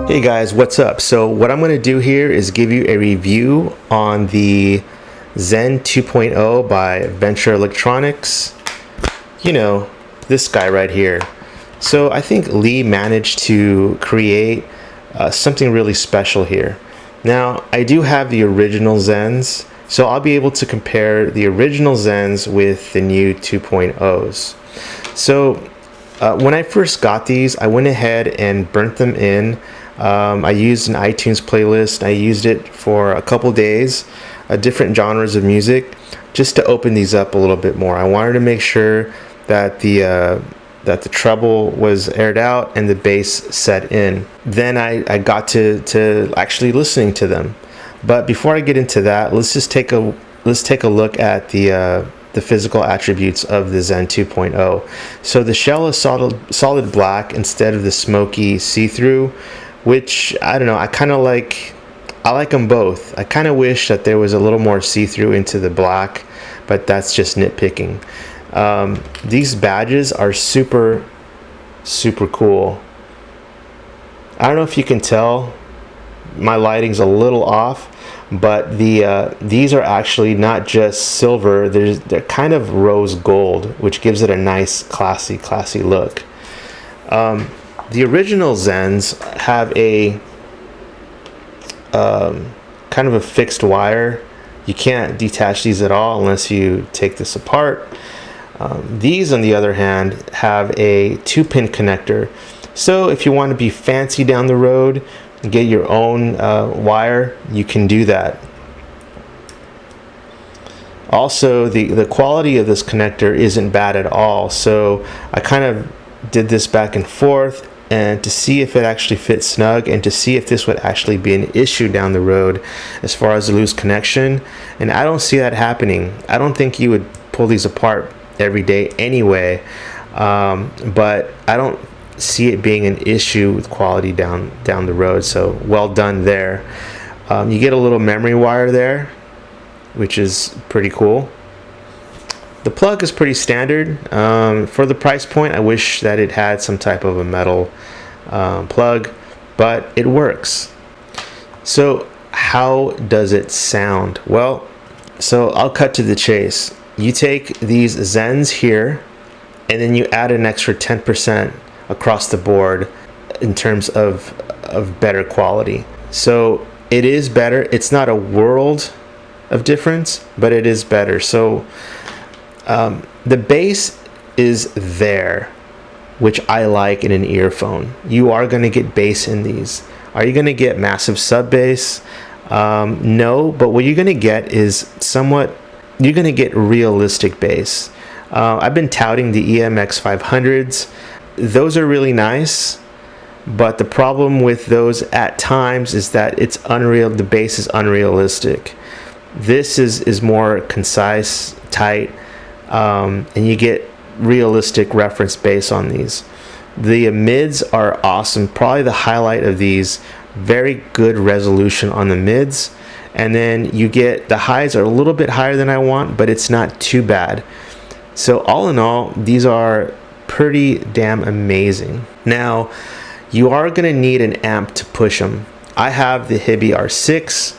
Hey guys, what's up? So what I'm going to do here is give you a review on the Zen 2.0 by Venture Electronics. You know, this guy right here. So I think Lee managed to create something really special here. Now, I do have the original Zens, so I'll be able to compare the original Zens with the new 2.0s. So when I first got these, I went ahead and burnt them in. I used an iTunes playlist. I used it for a couple days, different genres of music, just to open these up a little bit more. I wanted to make sure that the treble was aired out and the bass set in. Then I got to actually listening to them. But before I get into that, let's take a look at the physical attributes of the Zen 2.0. So the shell is solid black instead of the smoky see-through, which I don't know, I like them both. I kind of wish that there was a little more see-through into the black, but that's just nitpicking. These badges are super cool. I don't know if you can tell, my lighting's a little off, but these are actually not just silver, they're kind of rose gold, which gives it a nice classy look. The original Zens have a kind of a fixed wire. You can't detach these at all unless you take this apart. These, on the other hand, have a 2-pin connector. So if you want to be fancy down the road and get your own wire, you can do that. Also, the quality of this connector isn't bad at all. So I kind of did this back and forth, and to see if it actually fits snug, and to see if this would actually be an issue down the road as far as the loose connection. And I don't see that happening. I don't think you would pull these apart every day anyway, but I don't see it being an issue with quality down the road. So well done there. You get a little memory wire there, which is pretty cool. The plug is pretty standard. For the price point, I wish that it had some type of a metal plug, but it works. So how does it sound? Well, so I'll cut to the chase. You take these Zens here, and then you add an extra 10% across the board in terms of better quality. So it is better. It's not a world of difference, but it is better. So the bass is there, which I like in an earphone. You are going to get bass in these. Are you going to get massive sub bass? No, but what you're going to get is you're going to get realistic bass. I've been touting the EMX 500s. Those are really nice, but the problem with those at times is that it's unreal. The bass is unrealistic. This is more concise, tight, and you get realistic reference bass on these. The mids are awesome. Probably the highlight of these. Very good resolution on the mids, and then you get the highs are a little bit higher than I want, but it's not too bad. So all in all, these are pretty damn amazing. Now, you are going to need an amp to push them. I have the Hibby R6,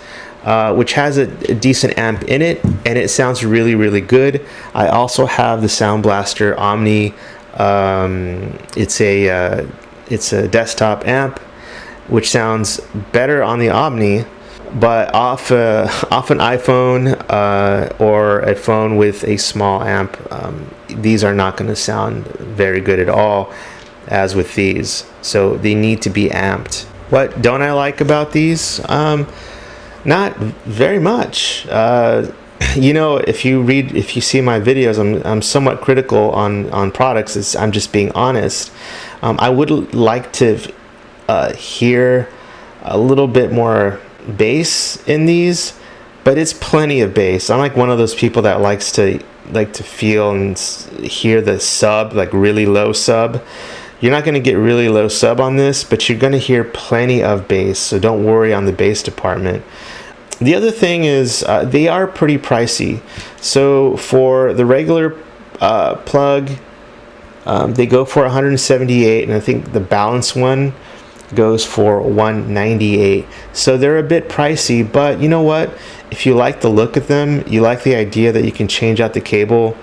which has a decent amp in it, and it sounds really good. I also have the Sound Blaster Omni. It's a desktop amp, which sounds better on the Omni, but off an iPhone or a phone with a small amp, these are not going to sound very good at all as with these. So they need to be amped. What don't I like about these? Not very much. You know, if you see my videos, I'm somewhat critical on products. I'm just being honest. I would like to hear a little bit more bass in these, but it's plenty of bass. I'm like one of those people that likes to feel and hear the sub, like really low sub. You're not going to get really low sub on this, but you're going to hear plenty of bass, so don't worry on the bass department. The other thing is they are pretty pricey. So for the regular plug, they go for $178, and I think the balance one goes for $198. So they're a bit pricey, but you know what? If you like the look of them, you like the idea that you can change out the cable,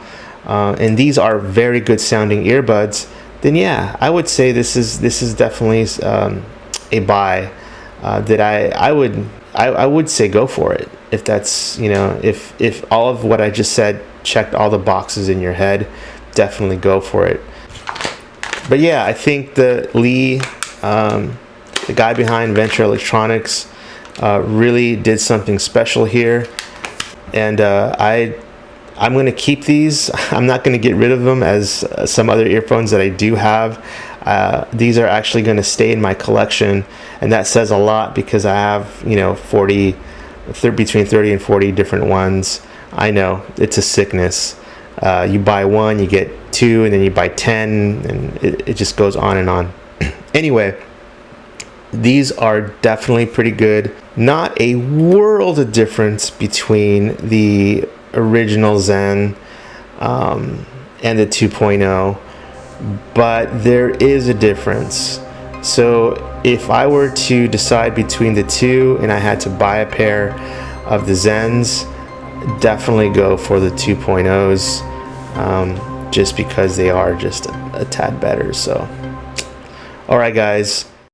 and these are very good sounding earbuds, then yeah, I would say this is definitely a buy that I would say go for it. If that's, you know, if all of what I just said checked all the boxes in your head, definitely go for it. But yeah, I think the Lee, the guy behind Venture Electronics, really did something special here, and I'm going to keep these. I'm not going to get rid of them as some other earphones that I do have. These are actually going to stay in my collection, and that says a lot because I have, you know, between 30 and 40 different ones. I know it's a sickness. You buy one, you get two, and then you buy 10, and it just goes on and on. Anyway, these are definitely pretty good. Not a world of difference between the original Zen and the 2.0, but there is a difference. So if I were to decide between the two and I had to buy a pair of the Zens, definitely go for the 2.0s, just because they are just a tad better. So, all right, guys.